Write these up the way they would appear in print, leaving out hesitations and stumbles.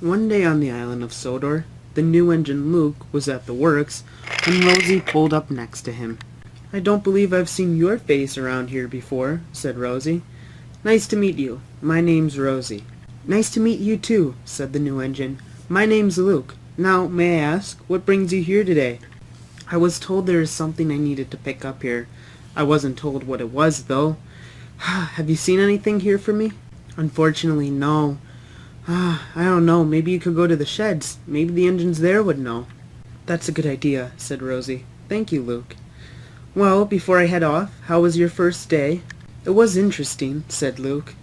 One day on the island of Sodor, the new engine Luke was at the works when Rosie pulled up next to him. "I don't believe I've seen your face around here before," said Rosie. "Nice to meet you. My name's Rosie." "Nice to meet you too," said the new engine. "My name's Luke. Now, may I ask, what brings you here today?" "I was told there is something I needed to pick up here. I wasn't told what it was, though. Have you seen anything here for me?" "Unfortunately, no. I don't know. Maybe you could go to the sheds. Maybe the engines there would know." "That's a good idea," said Rosie. "Thank you, Luke." "Well, before I head off, how was your first day?" "It was interesting," said Luke.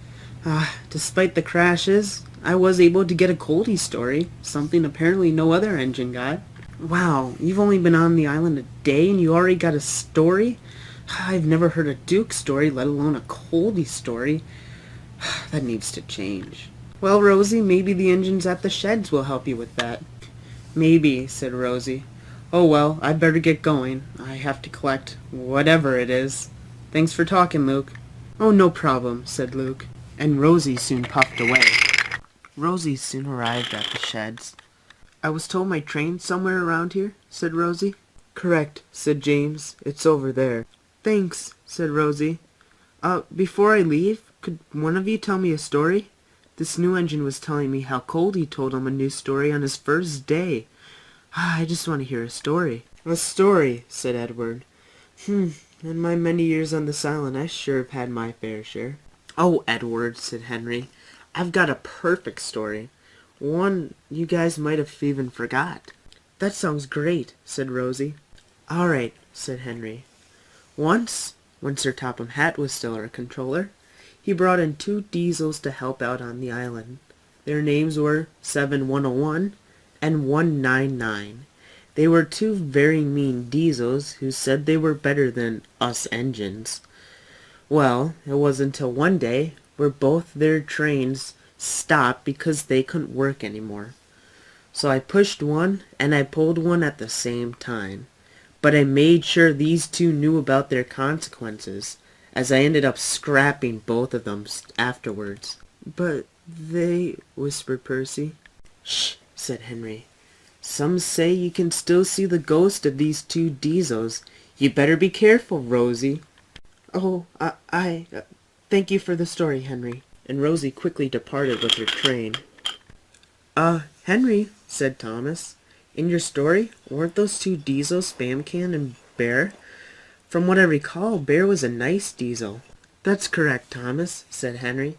Despite the crashes, I was able to get a Coldy story, something apparently no other engine got." "Wow, you've only been on the island a day and you already got a story? I've never heard a Duke story, let alone a Coldy story. That needs to change." "Well, Rosie, maybe the engines at the sheds will help you with that." "Maybe," said Rosie. "Oh well, I'd better get going. I have to collect whatever it is. Thanks for talking, Luke." "Oh, no problem," said Luke. And Rosie soon puffed away. Rosie soon arrived at the sheds. "I was told my train's somewhere around here," said Rosie. "Correct," said James. "It's over there." "Thanks," said Rosie. Before I leave, could one of you tell me a story? This new engine was telling me how Coldy told him a new story on his first day. I just want to hear a story." "A story," said Edward. In my many years on this island, I sure have had my fair share." "Oh, Edward," said Henry, "I've got a perfect story. One you guys might have even forgot." "That sounds great," said Rosie. "All right," said Henry. Once, when Sir Topham Hatt was still our controller, he brought in 2 diesels to help out on the island. Their names were 7101 and 199. They were 2 very mean diesels who said they were better than us engines. Well, it wasn't until one day where both their trains stopped because they couldn't work anymore. So I pushed one and I pulled one at the same time. But I made sure these 2 knew about their consequences, as I ended up scrapping both of them afterwards. "But they," whispered Percy. "Shh," said Henry. "Some say you can still see the ghost of these 2 diesels. You better be careful, Rosie." "Oh, thank you for the story, Henry." And Rosie quickly departed with her train. Henry," said Thomas, "in your story, weren't those 2 diesels Spamcan and Bear? From what I recall, Bear was a nice diesel." "That's correct, Thomas," said Henry,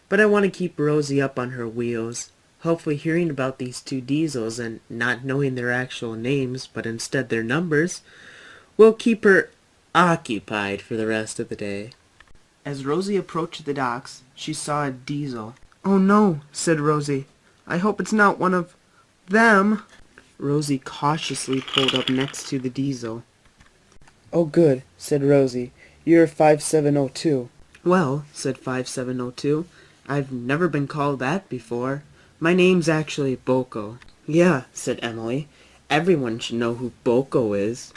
"but I want to keep Rosie up on her wheels. Hopefully hearing about these 2 diesels and not knowing their actual names, but instead their numbers, will keep her occupied for the rest of the day." As Rosie approached the docks, she saw a diesel. "Oh no," said Rosie. "I hope it's not one of them." Rosie cautiously pulled up next to the diesel. "Oh good," said Rosie. "You're 5702. "Well," said 5702, "I've never been called that before. My name's actually Boko." "Yeah," said Emily. "Everyone should know who Boko is."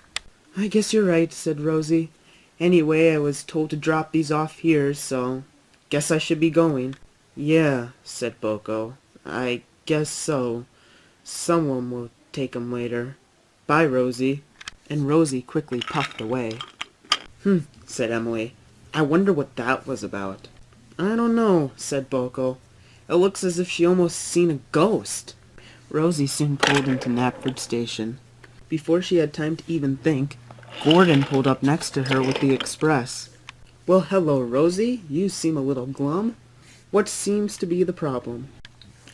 "I guess you're right," said Rosie. "Anyway, I was told to drop these off here, so guess I should be going." "Yeah," said Boko. "I guess so. Someone will take 'em later. Bye, Rosie." And Rosie quickly puffed away. Said Emily. "I wonder what that was about." "I don't know," said Boko. "It looks as if she almost seen a ghost." Rosie soon pulled into Knapford Station. Before she had time to even think, Gordon pulled up next to her with the express. "Well, hello, Rosie. You seem a little glum. What seems to be the problem?"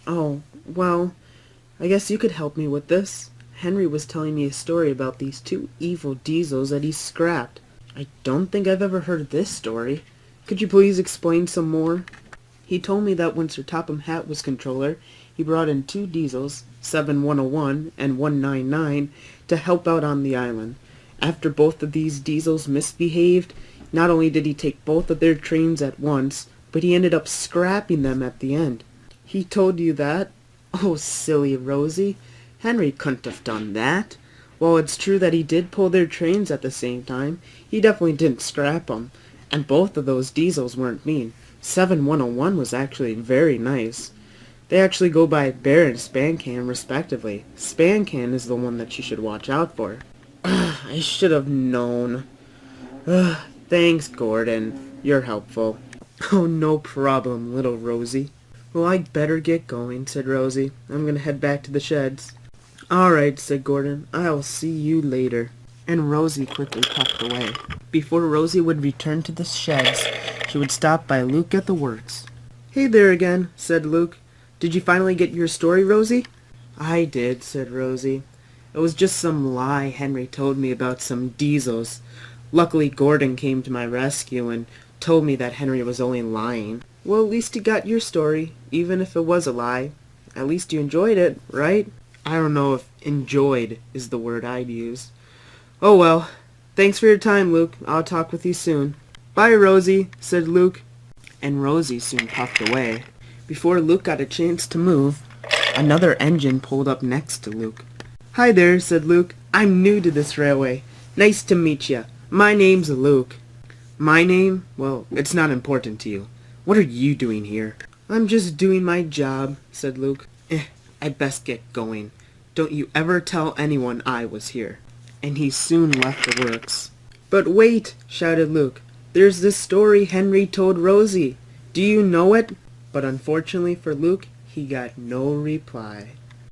"Oh, well, I guess you could help me with this. Henry was telling me a story about these 2 evil diesels that he scrapped. I don't think I've ever heard this story. Could you please explain some more?" "He told me that when Sir Topham Hatt was controller, he brought in 2 diesels, 7101 and 199, to help out on the island. After both of these diesels misbehaved, not only did he take both of their trains at once, but he ended up scrapping them at the end." "He told you that? Oh, silly Rosie. Henry couldn't have done that. While it's true that he did pull their trains at the same time, he definitely didn't scrap them. And both of those diesels weren't mean. 7101 was actually very nice. They actually go by Bear and Spancan, respectively. Spancan is the one that you should watch out for. I should have known. Thanks, Gordon. You're helpful. Oh, no problem, little Rosie. Well, I'd better get going, said Rosie. I'm gonna head back to the sheds. All right, said Gordon. I'll see you later. And Rosie quickly puffed away. Before Rosie would return to the sheds, she would stop by Luke at the works. Hey there again, said Luke. Did you finally get your story, Rosie? I did, said Rosie. It was just some lie Henry told me about some diesels. Luckily, Gordon came to my rescue and told me that Henry was only lying. Well, at least you got your story, even if it was a lie. At least you enjoyed it, right? I don't know if enjoyed is the word I'd use. Oh well. Thanks for your time, Luke. I'll talk with you soon. Bye, Rosie, said Luke. And Rosie soon puffed away. Before Luke got a chance to move, another engine pulled up next to Luke. Hi there, said Luke. I'm new to this railway. Nice to meet ya. My name's Luke. My name? Well, it's not important to you. What are you doing here? I'm just doing my job, said Luke. I best get going. Don't you ever tell anyone I was here. And he soon left the works. But wait, shouted Luke. There's this story Henry told Rosie. Do you know it? But unfortunately for Luke, he got no reply.